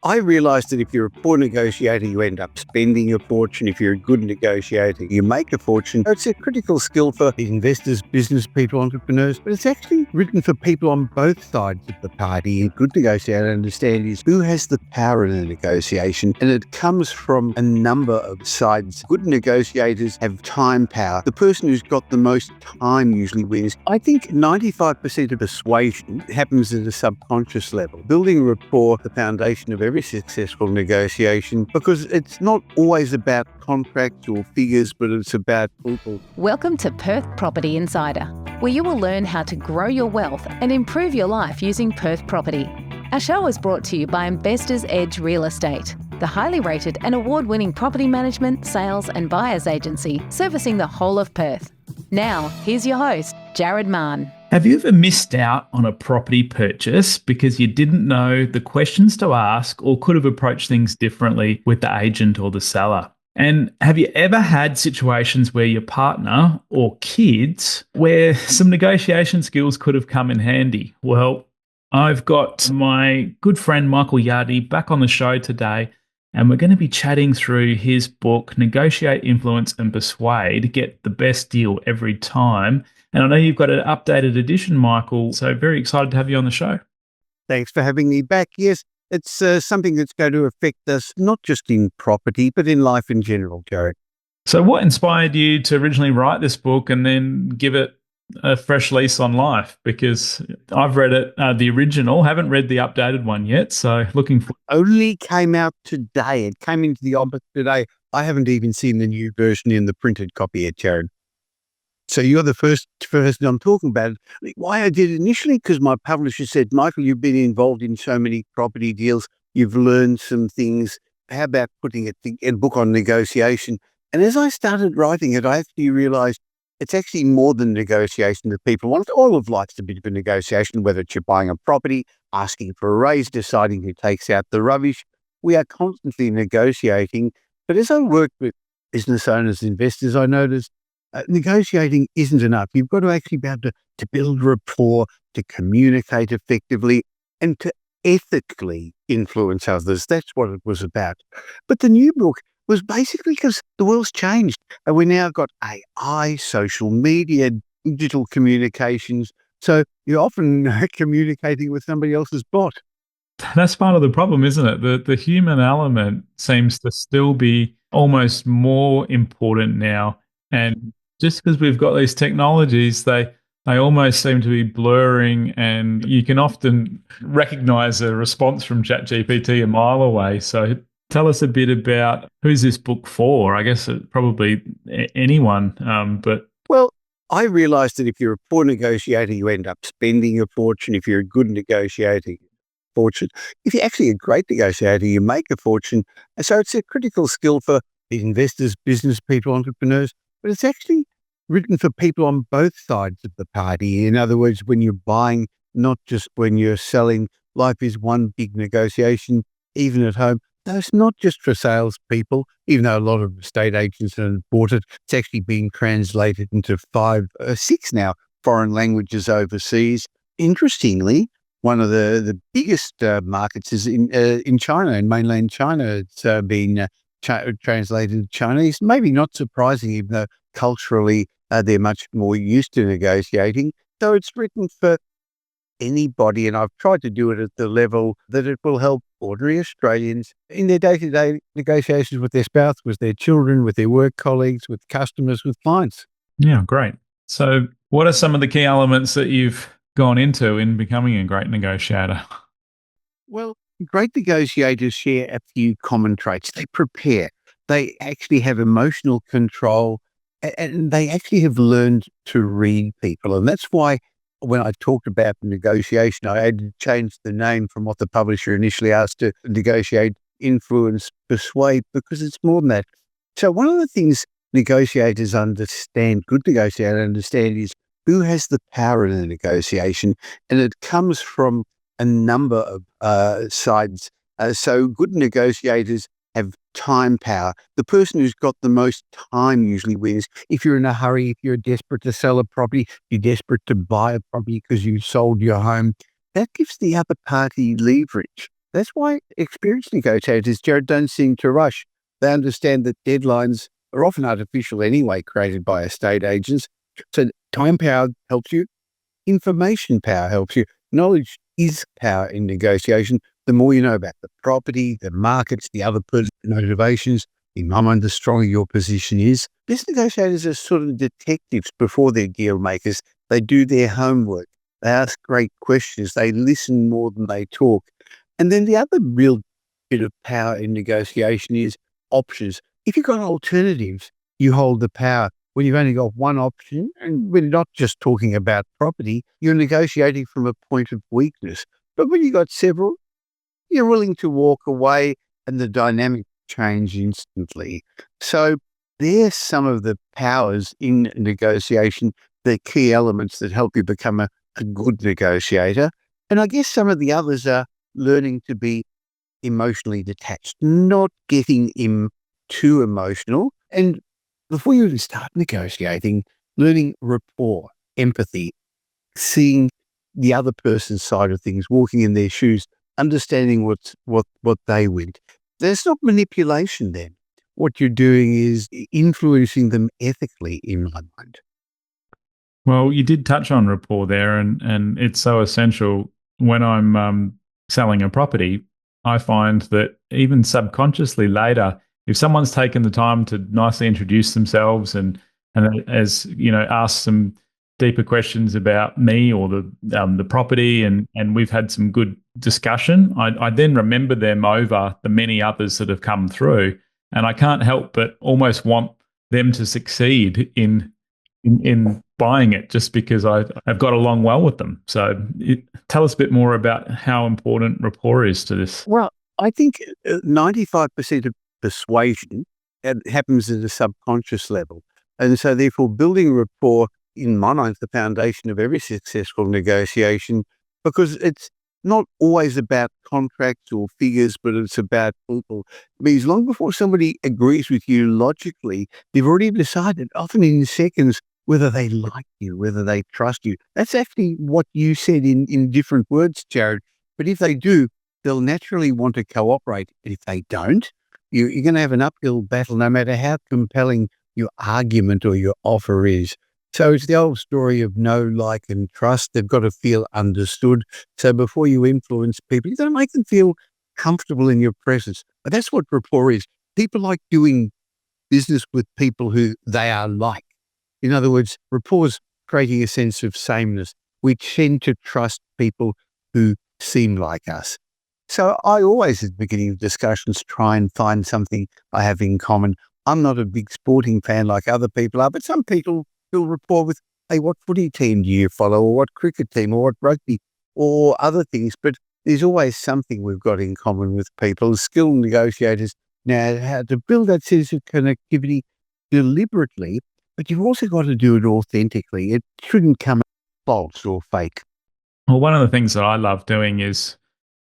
I realised that if you're a poor negotiator, you end up spending a fortune. If you're a good negotiator, you make a fortune. It's a critical skill for investors, business people, entrepreneurs, but it's actually written for people on both sides of the party. A good negotiator, understand, is who has the power in a negotiation, and it comes from a number of sides. Good negotiators have time power. The person who's got the most time usually wins. I think 95% of persuasion happens at a subconscious level. Building rapport, the foundation of every successful negotiation, because it's not always about contracts or figures, but it's about people. Welcome to Perth Property Insider, where you will learn how to grow your wealth and improve your life using Perth property. Our show is brought to you by Investors Edge Real Estate, the highly rated and award-winning property management, sales and buyers agency servicing the whole of Perth. Now, here's your host, Jared Mann. Have you ever missed out on a property purchase because you didn't know the questions to ask or could have approached things differently with the agent or the seller? And have you ever had situations where your partner or kids, where some negotiation skills could have come in handy? Well, I've got my good friend Michael Yardney back on the show today, and we're going to be chatting through his book, Negotiate, Influence and Persuade, Get the Best Deal Every Time. And I know you've got an updated edition, Michael, so very excited to have you on the show. Thanks for having me back. Yes, it's something that's going to affect us not just in property, but in life in general, Jared. So what inspired you to originally write this book and then give it a fresh lease on life? Because I've read it, the original, haven't read the updated one yet, so looking for. Only came out today. It came into the office today. I haven't even seen the new version in the printed copy yet, Jared. So you're the first person I'm talking about. Why I did it initially, because my publisher said, Michael, you've been involved in so many property deals. You've learned some things. How about putting a book on negotiation? And as I started writing it, I actually realized it's actually more than negotiation that people want. All of life's a bit of a negotiation, whether it's you're buying a property, asking for a raise, deciding who takes out the rubbish. We are constantly negotiating. But as I work with business owners, investors, I noticed negotiating isn't enough. You've got to actually be able to build rapport, to communicate effectively, and to ethically influence others. That's what it was about. But the new book was basically because the world's changed. And we now got AI, social media, digital communications. So you're often communicating with somebody else's bot. That's part of the problem, isn't it? The human element seems to still be almost more important now. And just because we've got these technologies, they almost seem to be blurring, and you can often recognize a response from ChatGPT a mile away. So tell us a bit about who's this book for. I guess probably anyone, but... Well, I realized that if you're a poor negotiator, you end up spending a fortune. If you're a good negotiator, fortune. If you're actually a great negotiator, you make a fortune. And so it's a critical skill for investors, business people, entrepreneurs, but it's actually written for people on both sides of the party. In other words, when you're buying, not just when you're selling. Life is one big negotiation, even at home. No, it's not just for salespeople, even though a lot of estate agents have bought it. It's actually being translated into 6 now foreign languages overseas. Interestingly, one of the biggest markets is in China, in mainland China. It's been translated to Chinese. Maybe not surprising, even though culturally they're much more used to negotiating. So it's written for anybody, and I've tried to do it at the level that it will help ordinary Australians in their day-to-day negotiations with their spouse, with their children, with their work colleagues, with customers, with clients. Yeah, great. So what are some of the key elements that you've gone into in becoming a great negotiator? Well, great negotiators share a few common traits. They prepare. They actually have emotional control, and they actually have learned to read people. And that's why when I talked about negotiation, I had to change the name from what the publisher initially asked to negotiate, influence, persuade, because it's more than that. So one of the things negotiators understand, good negotiators understand, is who has the power in a negotiation, and it comes from a number of sides. So good negotiators have time power. The person who's got the most time usually wins. If you're in a hurry, if you're desperate to sell a property, you're desperate to buy a property because you sold your home, that gives the other party leverage. That's why experienced negotiators, Jared, don't seem to rush. They understand that deadlines are often artificial anyway, created by estate agents. So time power helps you. Information power helps you. Knowledge is power in negotiation. The more you know about the property, the markets, the other person's motivations, in my mind, the stronger your position is. Best negotiators are sort of detectives before they're deal makers. They do their homework. They ask great questions. They listen more than they talk. And then the other real bit of power in negotiation is options. If you've got alternatives, you hold the power. When you've only got one option, and we're not just talking about property, you're negotiating from a point of weakness. But when you've got several, you're willing to walk away and the dynamic change instantly. So there's some of the powers in negotiation, the key elements that help you become a good negotiator. And I guess some of the others are learning to be emotionally detached, not getting too emotional. And before you even start negotiating, learning rapport, empathy, seeing the other person's side of things, walking in their shoes, understanding what they went. There's not manipulation then. What you're doing is influencing them ethically, in my mind. Well, you did touch on rapport there, and it's so essential. When I'm selling a property, I find that even subconsciously later, if someone's taken the time to nicely introduce themselves and as you know, ask some deeper questions about me or the property, and we've had some good discussion, I then remember them over the many others that have come through, and I can't help but almost want them to succeed in buying it just because I've got along well with them. So tell us a bit more about how important rapport is to this. Well, I think 95% of persuasion happens at a subconscious level. And so therefore building rapport, in my mind, is the foundation of every successful negotiation, because it's not always about contracts or figures, but it's about people. Because long before somebody agrees with you logically, they've already decided, often in seconds, whether they like you, whether they trust you. That's actually what you said in different words, Jared. But if they do, they'll naturally want to cooperate. And if they don't, you're going to have an uphill battle no matter how compelling your argument or your offer is. So it's the old story of know, like, and trust. They've got to feel understood. So before you influence people, you got to make them feel comfortable in your presence. But that's what rapport is. People like doing business with people who they are like. In other words, rapport is creating a sense of sameness. We tend to trust people who seem like us. So I always, at the beginning of discussions, try and find something I have in common. I'm not a big sporting fan like other people are, but some people build rapport with, hey, what footy team do you follow, or what cricket team, or what rugby, or other things. But there's always something we've got in common with people. Skilled negotiators now how to build that sense of connectivity deliberately, but you've also got to do it authentically. It shouldn't come false or fake. Well, one of the things that I love doing is,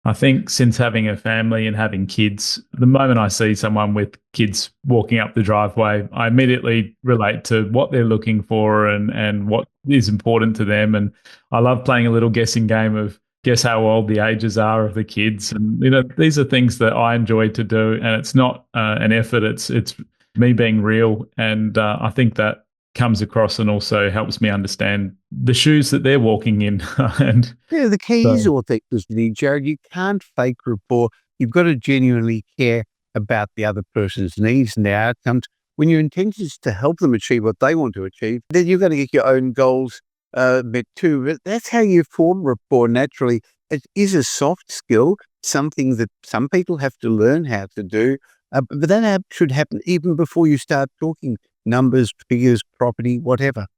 I think since having a family and having kids, the moment I see someone with kids walking up the driveway, I immediately relate to what they're looking for and what is important to them. And I love playing a little guessing game of guess how old the ages are of the kids. And, you know, these are things that I enjoy to do. And it's not an effort, it's me being real. And I think that comes across and also helps me understand the shoes that they're walking in. And Yeah, the key is so, authenticity, Jared. You can't fake rapport. You've got to genuinely care about the other person's needs and their outcomes. When your intention is to help them achieve what they want to achieve, then you're going to get your own goals met too. But that's how you form rapport naturally. It is a soft skill, something that some people have to learn how to do. But that should happen even before you start talking numbers, figures, property, whatever.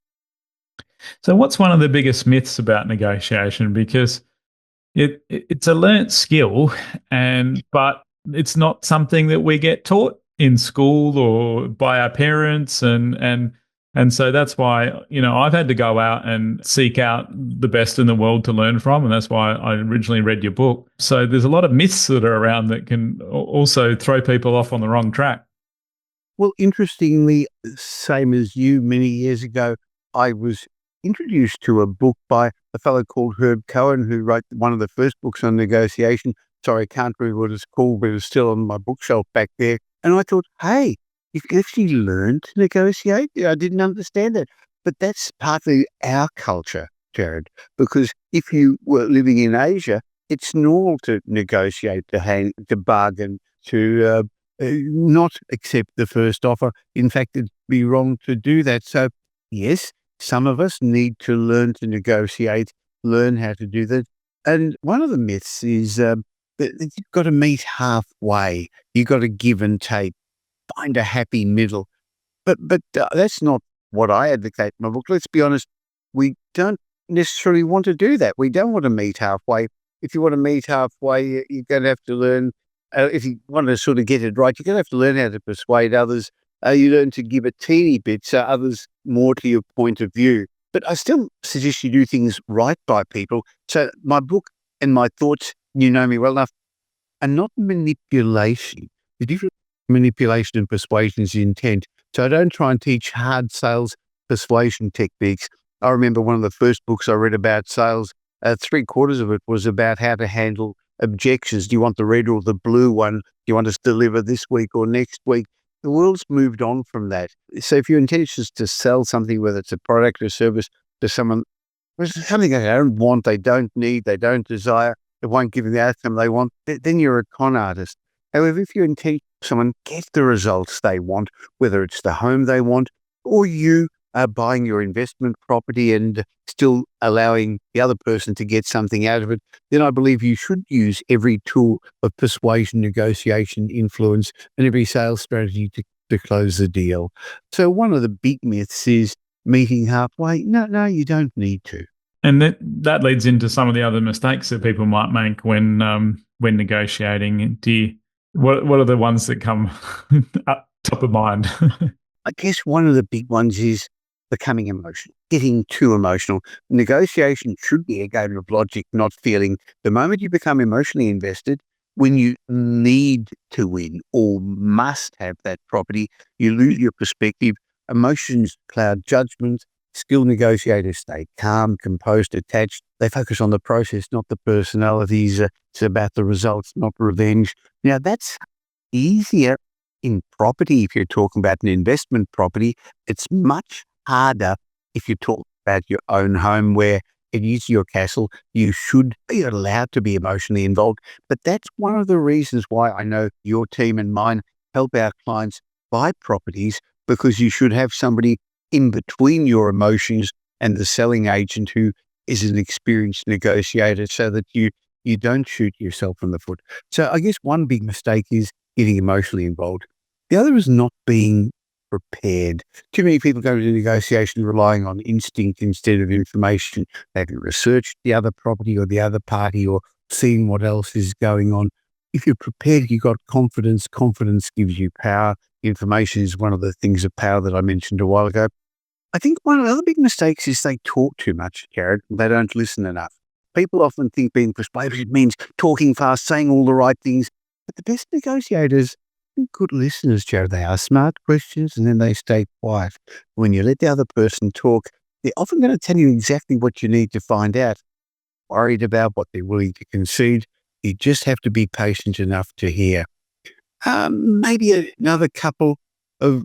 so what's one of the biggest myths about negotiation? Because it's a learnt skill, but it's not something that we get taught in school or by our parents, and so that's why, you know, I've had to go out and seek out the best in the world to learn from, and that's why I originally read your book. So there's a lot of myths that are around that can also throw people off on the wrong track. Well, interestingly, same as you, many years ago, I was introduced to a book by a fellow called Herb Cohen, who wrote one of the first books on negotiation. Sorry, I can't remember what it's called, but it was still on my bookshelf back there. And I thought, hey, you can actually learn to negotiate. I didn't understand that. But that's partly our culture, Jared, because if you were living in Asia, it's normal to negotiate, to bargain, to not accept the first offer. In fact, it'd be wrong to do that. So, yes, some of us need to learn to negotiate, learn how to do that. And one of the myths is that you've got to meet halfway. You've got to give and take, find a happy middle. But that's not what I advocate in my book. Let's be honest, we don't necessarily want to do that. We don't want to meet halfway. If you want to meet halfway, you're going to have to learn, if you want to sort of get it right, you're going to have to learn how to persuade others. You learn to give a teeny bit so others more to your point of view. But I still suggest you do things right by people. So my book and my thoughts, you know me well enough, are not manipulation. The difference between manipulation and persuasion is the intent. So I don't try and teach hard sales persuasion techniques. I remember one of the first books I read about sales, 3/4 of it was about how to handle objections. Do you want the red or the blue one? Do you want us to deliver this week or next week? The world's moved on from that. So if your intention is to sell something, whether it's a product or service to someone, something they don't want, they don't need, they don't desire, it won't give them the outcome they want, then you're a con artist. However, if your intention is someone get the results they want, whether it's the home they want, or you are buying your investment property and still allowing the other person to get something out of it, then I believe you should use every tool of persuasion, negotiation, influence, and every sales strategy to close the deal. So one of the big myths is meeting halfway. No, you don't need to. And that leads into some of the other mistakes that people might make when negotiating. What are the ones that come up top of mind? I guess one of the big ones is becoming emotional, getting too emotional. Negotiation should be a game of logic, not feeling. The moment you become emotionally invested, when you need to win or must have that property, you lose your perspective. Emotions cloud judgment. Skilled negotiators stay calm, composed, detached. They focus on the process, not the personalities. It's about the results, not revenge. Now, that's easier in property if you're talking about an investment property. It's much harder if you talk about your own home where it is your castle. You should be allowed to be emotionally involved. But that's one of the reasons why I know your team and mine help our clients buy properties, because you should have somebody in between your emotions and the selling agent who is an experienced negotiator, so that you don't shoot yourself in the foot. So I guess one big mistake is getting emotionally involved. The other is not being prepared. Too many people go to negotiation relying on instinct instead of information. They haven't researched the other property or the other party or seen what else is going on. If you're prepared, you've got confidence. Confidence gives you power. Information is one of the things of power that I mentioned a while ago. I think one of the other big mistakes is they talk too much, Jared. They don't listen enough. People often think being persuasive means talking fast, saying all the right things. But the best negotiators are good listeners, Jared. They ask smart questions and then they stay quiet. When you let the other person talk, they're often going to tell you exactly what you need to find out. Worried about what they're willing to concede. You just have to be patient enough to hear. Maybe another couple of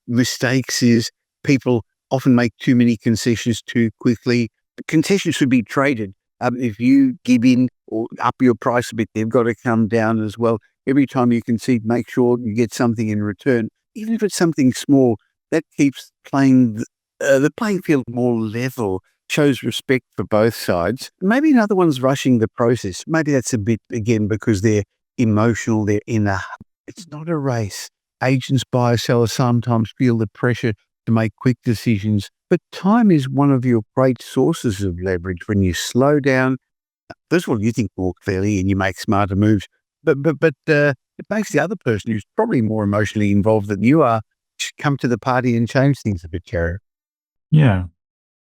mistakes is people often make too many concessions too quickly. Concessions should be traded. If you give in or up your price a bit, they've got to come down as well. Every time you concede, make sure you get something in return. Even if it's something small, that keeps the playing field more level, shows respect for both sides. Maybe another one's rushing the process. Maybe that's a bit, again, because they're emotional, they're in a... It's not a race. Agents, buyers, sellers sometimes feel the pressure to make quick decisions, but time is one of your great sources of leverage. When you slow down, first of all, you think more clearly and you make smarter moves, but it makes the other person, who's probably more emotionally involved than you are, come to the party and change things a bit, Jared. Yeah.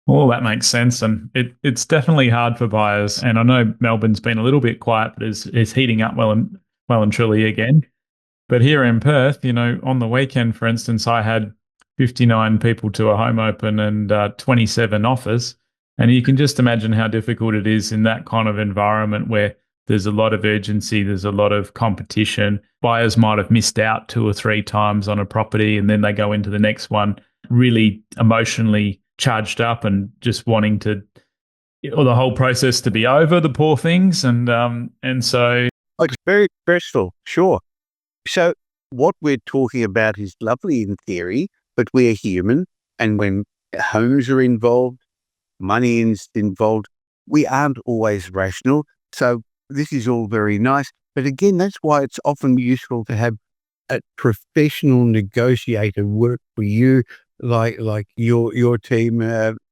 Well, that makes sense. And it's definitely hard for buyers. And I know Melbourne's been a little bit quiet, but is heating up well and truly again. But here in Perth, on the weekend, for instance, I had 59 people to a home open and 27 offers. And you can just imagine how difficult it is in that kind of environment where There's a lot of urgency. There's a lot of competition. Buyers might have missed out 2 or 3 times on a property, and then they go into the next one really emotionally charged up and just wanting to, or the whole process to be over, the poor things. And so It's very stressful, sure. So what we're talking about is lovely in theory, but we're human. And when homes are involved, money is involved, we aren't always rational. So this is all very nice. But again, that's why it's often useful to have a professional negotiator work for you, like your team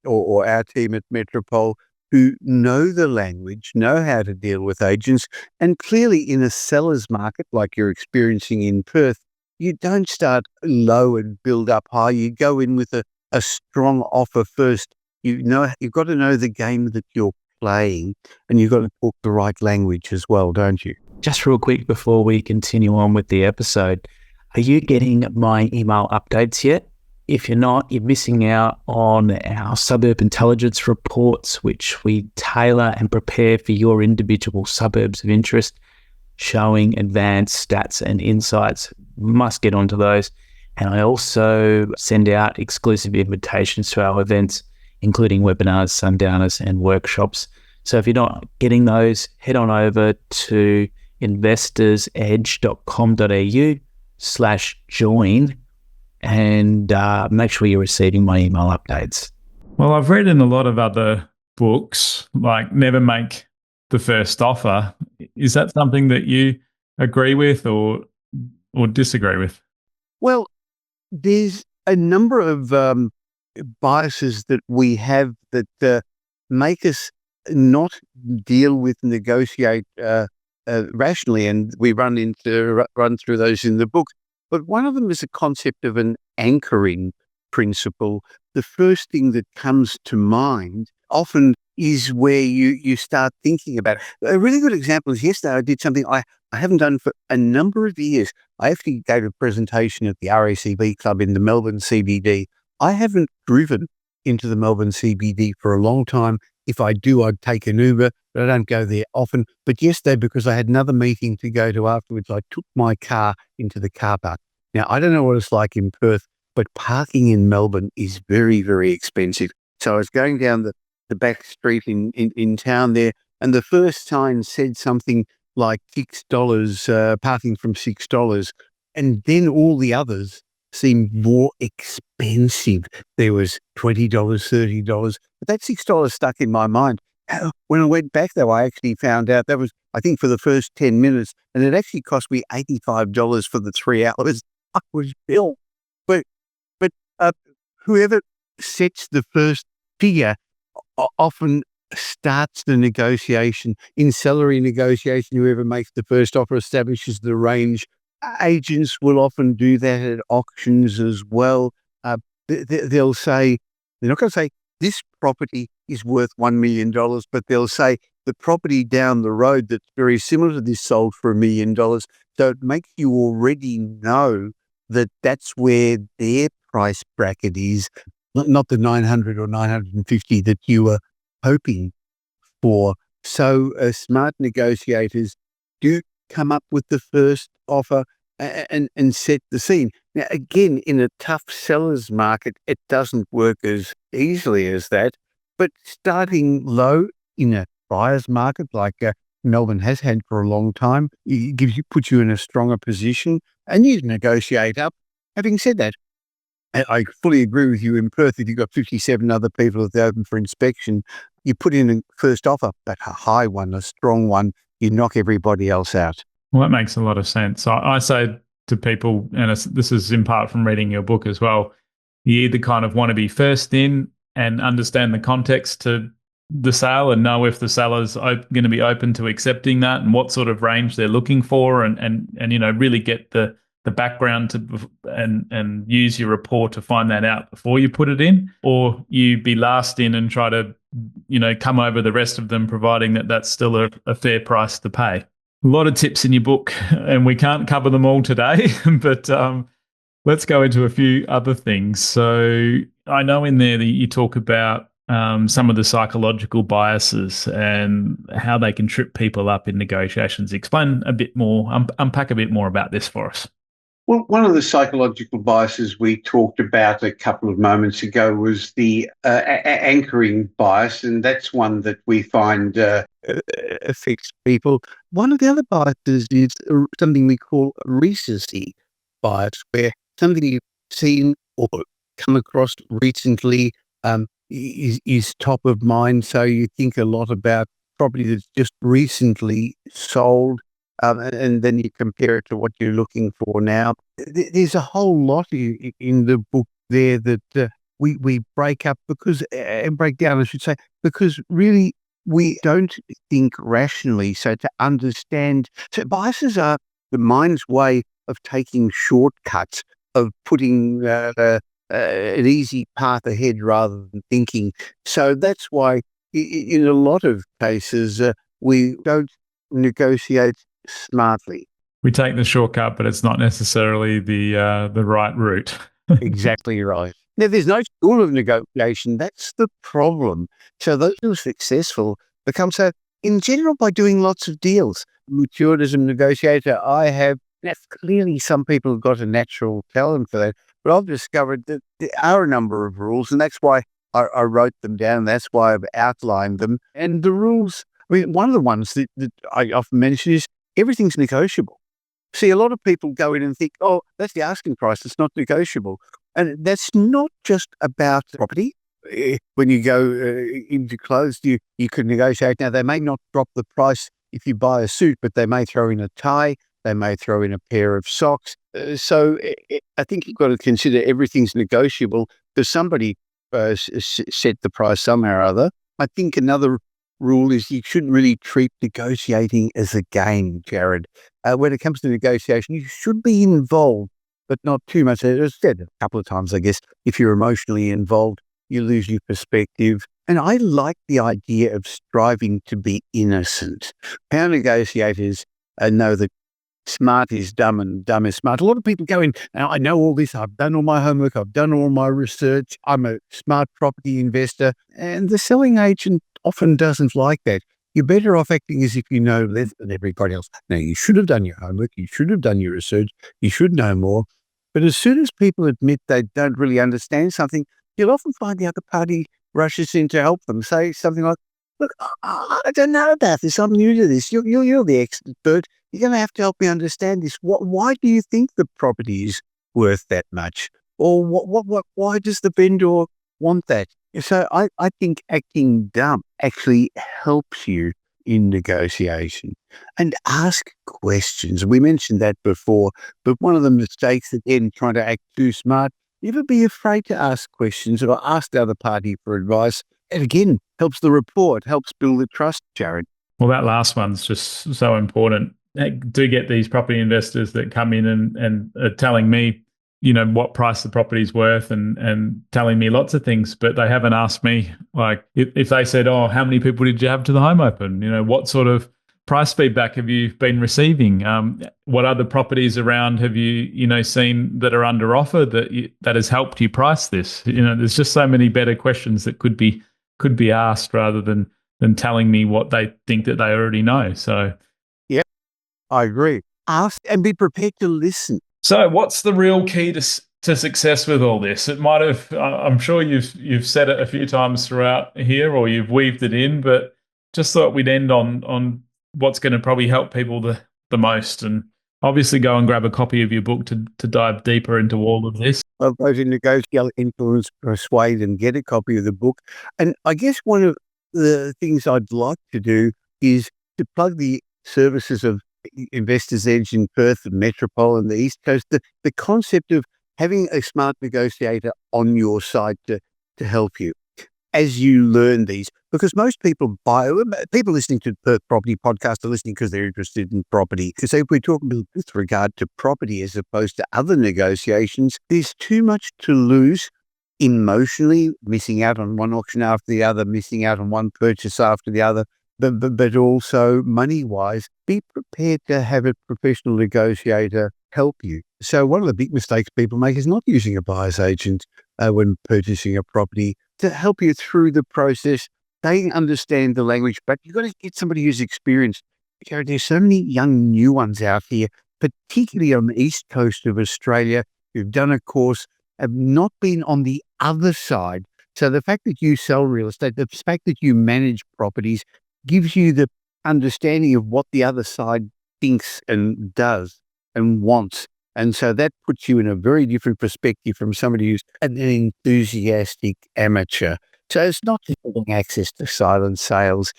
or our team at Metropole, who know the language, know how to deal with agents. And clearly in a seller's market like you're experiencing in Perth, you don't start low and build up high. You go in with a strong offer first. You've got to know the game that you're playing, and you've got to talk the right language as well, don't you? Just real quick before we continue on with the episode, are you getting my email updates yet? If you're not, you're missing out on our suburb intelligence reports, which we tailor and prepare for your individual suburbs of interest, showing advanced stats and insights. Must get onto those. And I also send out exclusive invitations to our events, including webinars, sundowners, and workshops. So if you're not getting those, head on over to investorsedge.com.au/join and make sure you're receiving my email updates. Well, I've read in a lot of other books, like never make the first offer. Is that something that you agree with or disagree with? Well, there's a number of biases that we have that make us not deal with negotiate rationally, and we run through those in the book. But one of them is a concept of an anchoring principle. The first thing that comes to mind often is where you start thinking about it. A really good example is yesterday I did something I haven't done for a number of years. I actually gave a presentation at the RACB Club in the Melbourne CBD. I haven't driven into the Melbourne CBD for a long time. If I do, I'd take an Uber, but I don't go there often. But yesterday, because I had another meeting to go to afterwards, I took my car into the car park. Now, I don't know what it's like in Perth, but parking in Melbourne is very, very expensive. So I was going down the back street in town there, and the first sign said something like $6, parking from $6. And then all the others seemed more expensive. There was $20, $30, but that $6 stuck in my mind. When I went back, though, I actually found out that was, I think, for the first 10 minutes, and it actually cost me $85 for the 3 hours I was billed. But whoever sets the first figure often starts the negotiation. In salary negotiation, whoever makes the first offer establishes the range. Agents will often do that at auctions as well. They'll say, they're not going to say, this property is worth $1 million, but they'll say the property down the road that's very similar to this sold for $1 million. So it makes you already know that that's where their price bracket is, not the 900 or 950 that you were hoping for. So smart negotiators do come up with the first offer and set the scene. Now, again, in a tough seller's market, it doesn't work as easily as that. But starting low in a buyer's market like Melbourne has had for a long time, it puts you in a stronger position, and you negotiate up. Having said that, I fully agree with you. In Perth, if you've got 57 other people that are open for inspection, you put in a first offer, but a high one, a strong one, you knock everybody else out. Well, that makes a lot of sense. I say to people, and this is in part from reading your book as well, you either kind of want to be first in and understand the context to the sale and know if the seller's going to be open to accepting that and what sort of range they're looking for, and you know, really get the background to and use your rapport to find that out before you put it in, or you be last in and try to, you know, come over the rest of them, providing that that's still a fair price to pay. A lot of tips in your book, and we can't cover them all today, but let's go into a few other things. So I know in there that you talk about some of the psychological biases and how they can trip people up in negotiations. Explain a bit more, unpack a bit more about this for us. Well, one of the psychological biases we talked about a couple of moments ago was the anchoring bias, and that's one that we find affects people. One of the other biases is something we call recency bias, where something you've seen or come across recently is top of mind. So you think a lot about property that's just recently sold, and then you compare it to what you're looking for now. There's a whole lot in the book there that we break up and break down, I should say, because really we don't think rationally. So to understand, so biases are the mind's way of taking shortcuts, of putting an easy path ahead rather than thinking. So that's why in a lot of cases we don't negotiate smartly. We take the shortcut, but it's not necessarily the right route. Exactly right. Now, there's no school of negotiation. That's the problem. So those who are successful become so, in general, by doing lots of deals. Matured as a negotiator, I have. Now, clearly, some people have got a natural talent for that, but I've discovered that there are a number of rules, and that's why I wrote them down. That's why I've outlined them. And the rules, I mean, one of the ones that I often mention is everything's negotiable. See, a lot of people go in and think, oh, that's the asking price. It's not negotiable. And that's not just about property. When you go into clothes, you could negotiate. Now, they may not drop the price if you buy a suit, but they may throw in a tie. They may throw in a pair of socks. So I think you've got to consider everything's negotiable because somebody set the price somehow or other. I think another rule is you shouldn't really treat negotiating as a game, Jared. When it comes to negotiation, you should be involved, but not too much. As I said a couple of times, I guess, if you're emotionally involved, you lose your perspective. And I like the idea of striving to be innocent. How negotiators know that smart is dumb and dumb is smart. A lot of people go in, now I know all this, I've done all my homework, I've done all my research, I'm a smart property investor, and the selling agent often doesn't like that. You're better off acting as if you know less than everybody else. Now, you should have done your homework, you should have done your research, you should know more. But as soon as people admit they don't really understand something, you'll often find the other party rushes in to help them, say something like, look, I don't know about this, I'm new to this, you're the expert, you're going to have to help me understand this. Why do you think the property is worth that much? Or why does the vendor want that? So I think acting dumb actually helps you in negotiation. And ask questions. We mentioned that before, but one of the mistakes again, trying to act too smart, never be afraid to ask questions or ask the other party for advice. And again, helps the rapport, it helps build the trust, Jared. Well, that last one's just so important. I do get these property investors that come in and are telling me, what price the property's worth and telling me lots of things, but they haven't asked me, like, if they said, oh, how many people did you have to the home open? What sort of price feedback have you been receiving? What other properties around have you, seen that are under offer that has helped you price this? There's just so many better questions that could be asked rather than telling me what they think that they already know. So, yeah, I agree. Ask and be prepared to listen. So what's the real key to success with all this? It might have, I'm sure you've said it a few times throughout here, or you've weaved it in, but just thought we'd end on what's going to probably help people the most. And obviously go and grab a copy of your book to dive deeper into all of this. I'll go to Negotiate, Influence, Persuade and get a copy of the book. And I guess one of the things I'd like to do is to plug the services of Investors Edge in Perth and Metropole and the East Coast, the concept of having a smart negotiator on your side to help you as you learn these. Because most people listening to the Perth Property Podcast are listening because they're interested in property. So if we're talking with regard to property as opposed to other negotiations, there's too much to lose emotionally, missing out on one auction after the other, missing out on one purchase after the other, but also money-wise, be prepared to have a professional negotiator help you. So one of the big mistakes people make is not using a buyer's agent when purchasing a property. to help you through the process. They understand the language, but you've got to get somebody who's experienced. There's so many young new ones out here, particularly on the east coast of Australia, who've done a course, have not been on the other side. So the fact that you sell real estate, the fact that you manage properties gives you the understanding of what the other side thinks and does and wants. And so that puts you in a very different perspective from somebody who's an enthusiastic amateur. So it's not just getting access to silent sales.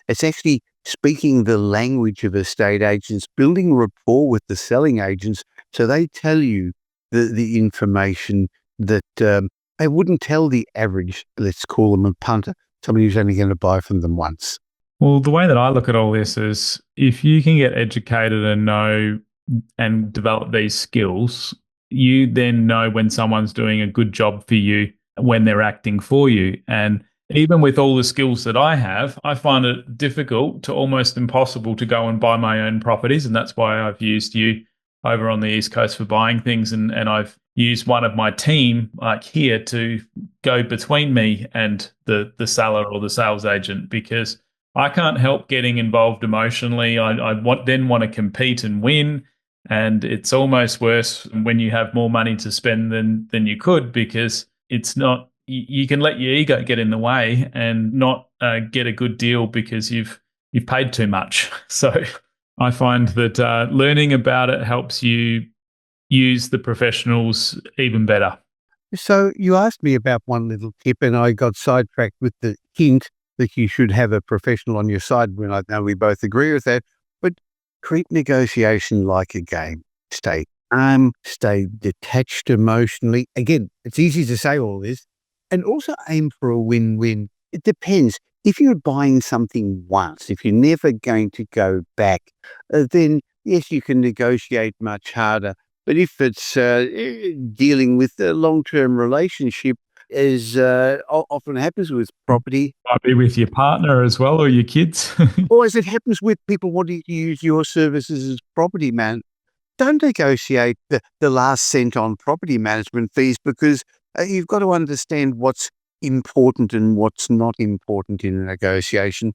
It's actually speaking the language of estate agents, building rapport with the selling agents so they tell you the information that they wouldn't tell the average, let's call them a punter, somebody who's only going to buy from them once. Well, the way that I look at all this is if you can get educated and know and develop these skills, you then know when someone's doing a good job for you, when they're acting for you. And even with all the skills that I have, I find it difficult to almost impossible to go and buy my own properties. And that's why I've used you over on the East Coast for buying things. And I've used one of my team like here to go between me and the seller or the sales agent, because I can't help getting involved emotionally. I want to compete and win. And it's almost worse when you have more money to spend than you could, because it's not, you can let your ego get in the way and not get a good deal because you've paid too much. So I find that learning about it helps you use the professionals even better. So you asked me about one little tip and I got sidetracked with the hint that you should have a professional on your side, when I know we both agree with that. But treat negotiation like a game. Stay calm, stay detached emotionally. Again, it's easy to say all this. And also aim for a win-win. It depends. If you're buying something once, if you're never going to go back, then yes, you can negotiate much harder. But if it's dealing with a long-term relationship, as often happens with property. Might be with your partner as well, or your kids. Or as it happens with people wanting to use your services as property man. Don't negotiate the last cent on property management fees, because you've got to understand what's important and what's not important in a negotiation.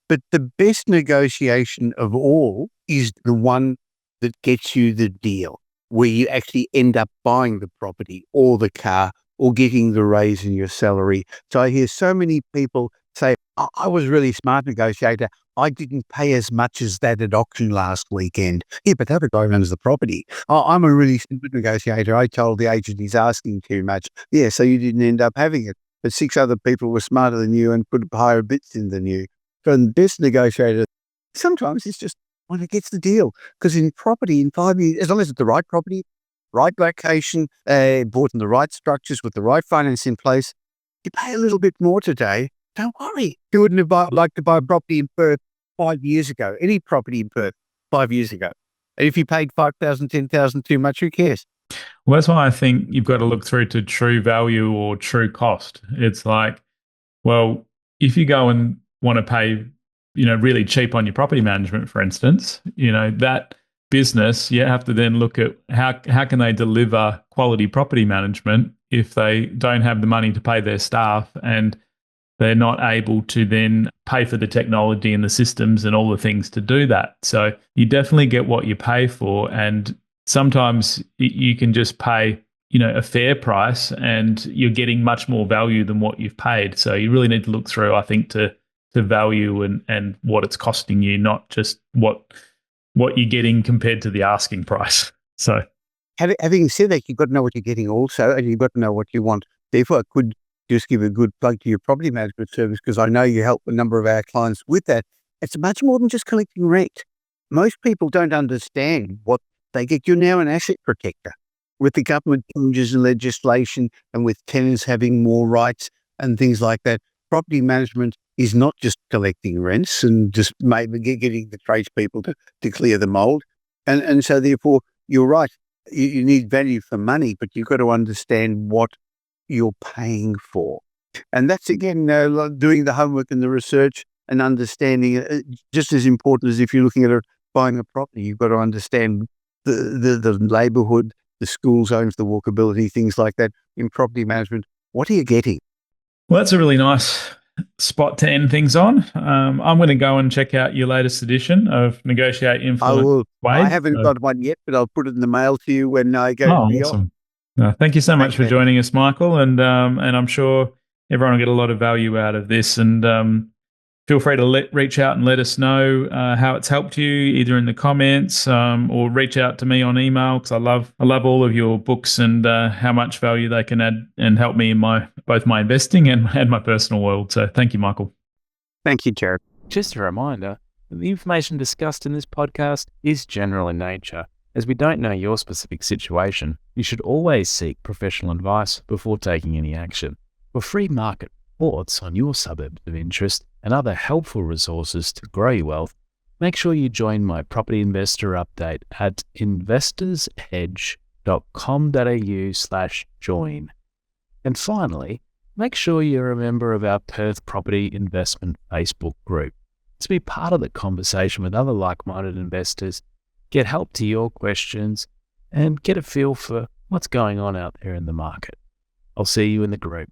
But the best negotiation of all is the one that gets you the deal, where you actually end up buying the property or the car or getting the raise in your salary. So I hear so many people say, I was really smart negotiator. I didn't pay as much as that at auction last weekend. Yeah, but that guy runs the property. I'm a really stupid negotiator. I told the agent he's asking too much. Yeah, so you didn't end up having it. But 6 other people were smarter than you and put higher bits in than you. So the best negotiator, sometimes it's just when it gets the deal. Because in property, in 5 years, as long as it's the right property, right location, bought in the right structures with the right finance in place, you pay a little bit more today. Don't worry. You wouldn't have liked to buy a property in Perth 5 years ago, any property in Perth 5 years ago. And if you paid 5,000, 10,000 too much, who cares? Well, that's why I think you've got to look through to true value or true cost. It's like, well, if you go and want to pay, really cheap on your property management, for instance, that business, you have to then look at how can they deliver quality property management if they don't have the money to pay their staff and they're not able to then pay for the technology and the systems and all the things to do that. So you definitely get what you pay for. And sometimes you can just pay, a fair price and you're getting much more value than what you've paid. So you really need to look through, I think, to value and what it's costing you, not just what you're getting compared to the asking price. So having said that, you've got to know what you're getting also, and you've got to know what you want. Therefore, I could just give a good plug to your property management service, because I know you help a number of our clients with that. It's much more than just collecting rent. Most people don't understand what they get. You're now an asset protector. With the government changes in legislation and with tenants having more rights and things like that, property management is not just collecting rents and just maybe getting the tradespeople to clear the mold. And so therefore, you're right. You need value for money, but you've got to understand what you're paying for. And that's, again, doing the homework and the research and understanding just as important as if you're looking at buying a property. You've got to understand the neighbourhood, the school zones, the walkability, things like that. In property management, what are you getting? Well, that's a really nice spot to end things on. I'm going to go and check out your latest edition of Negotiate, I Influence, will. I Persuade. haven't got one yet, but I'll put it in the mail to you when I go Oh, to the awesome. Thank you so much Thanks, for man. joining us, Michael. And I'm sure everyone will get a lot of value out of this. And feel free to reach out and let us know how it's helped you, either in the comments or reach out to me on email, because I love all of your books and how much value they can add and help me in both my investing and my personal world. So thank you, Michael. Thank you, Jared. Just a reminder that the information discussed in this podcast is general in nature. As we don't know your specific situation, you should always seek professional advice before taking any action. For free market reports on your suburbs of interest and other helpful resources to grow your wealth, make sure you join my property investor update at investorsedge.com.au/join. And finally, make sure you're a member of our Perth Property Investment Facebook group to be part of the conversation with other like-minded investors, get help to your questions, and get a feel for what's going on out there in the market. I'll see you in the group.